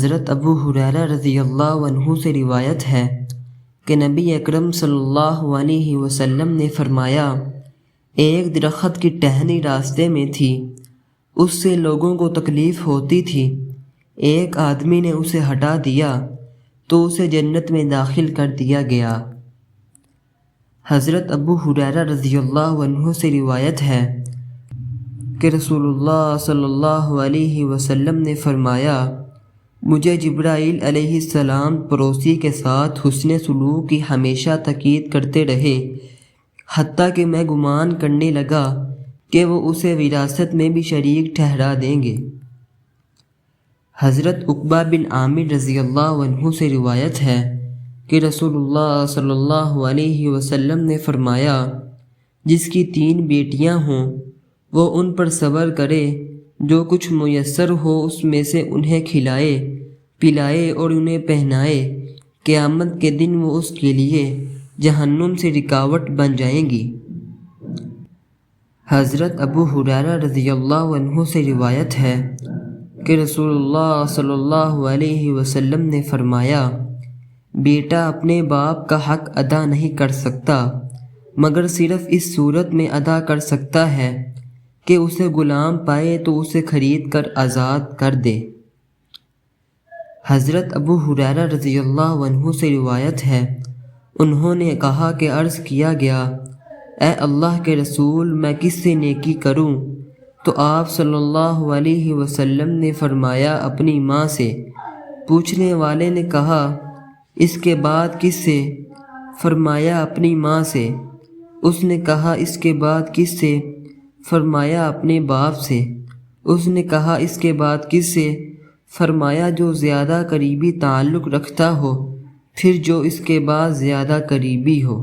حضرت ابو ہریرہ رضی اللہ عنہ سے روایت ہے کہ نبی اکرم صلی اللہ علیہ وسلم نے فرمایا، ایک درخت کی ٹہنی راستے میں تھی، اس سے لوگوں کو تکلیف ہوتی تھی، ایک آدمی نے اسے ہٹا دیا تو اسے جنت میں داخل کر دیا گیا۔ حضرت ابو ہریرہ رضی اللہ عنہ سے روایت ہے کہ رسول اللہ صلی اللہ علیہ وسلم نے فرمایا، مجھے جبرائیل علیہ السلام پڑوسی کے ساتھ حسن سلوک کی ہمیشہ تاکید کرتے رہے، حتیٰ کہ میں گمان کرنے لگا کہ وہ اسے وراثت میں بھی شریک ٹھہرا دیں گے۔ حضرت عقبہ بن عامر رضی اللہ عنہ سے روایت ہے کہ رسول اللہ صلی اللہ علیہ وسلم نے فرمایا، جس کی 3 بیٹیاں ہوں وہ ان پر صبر کرے، جو کچھ میسر ہو اس میں سے انہیں کھلائے پلائے اور انہیں پہنائے، قیامت کے دن وہ اس کے لیے جہنم سے رکاوٹ بن جائیں گی۔ حضرت ابو ہریرہ رضی اللہ عنہ سے روایت ہے کہ رسول اللہ صلی اللہ علیہ وسلم نے فرمایا، بیٹا اپنے باپ کا حق ادا نہیں کر سکتا مگر صرف اس صورت میں ادا کر سکتا ہے کہ اسے غلام پائے تو اسے خرید کر آزاد کر دے۔ حضرت ابو ہریرہ رضی اللہ عنہ سے روایت ہے، انہوں نے کہا کہ عرض کیا گیا، اے اللہ کے رسول، میں کس سے نیکی کروں؟ تو آپ صلی اللہ علیہ وسلم نے فرمایا، اپنی ماں سے۔ پوچھنے والے نے کہا، اس کے بعد کس سے؟ فرمایا، اپنی ماں سے۔ اس نے کہا، اس کے بعد کس سے؟ فرمایا، اپنے باپ سے۔ اس نے کہا، اس کے بعد کس سے؟ فرمایا، جو زیادہ قریبی تعلق رکھتا ہو، پھر جو اس کے بعد زیادہ قریبی ہو۔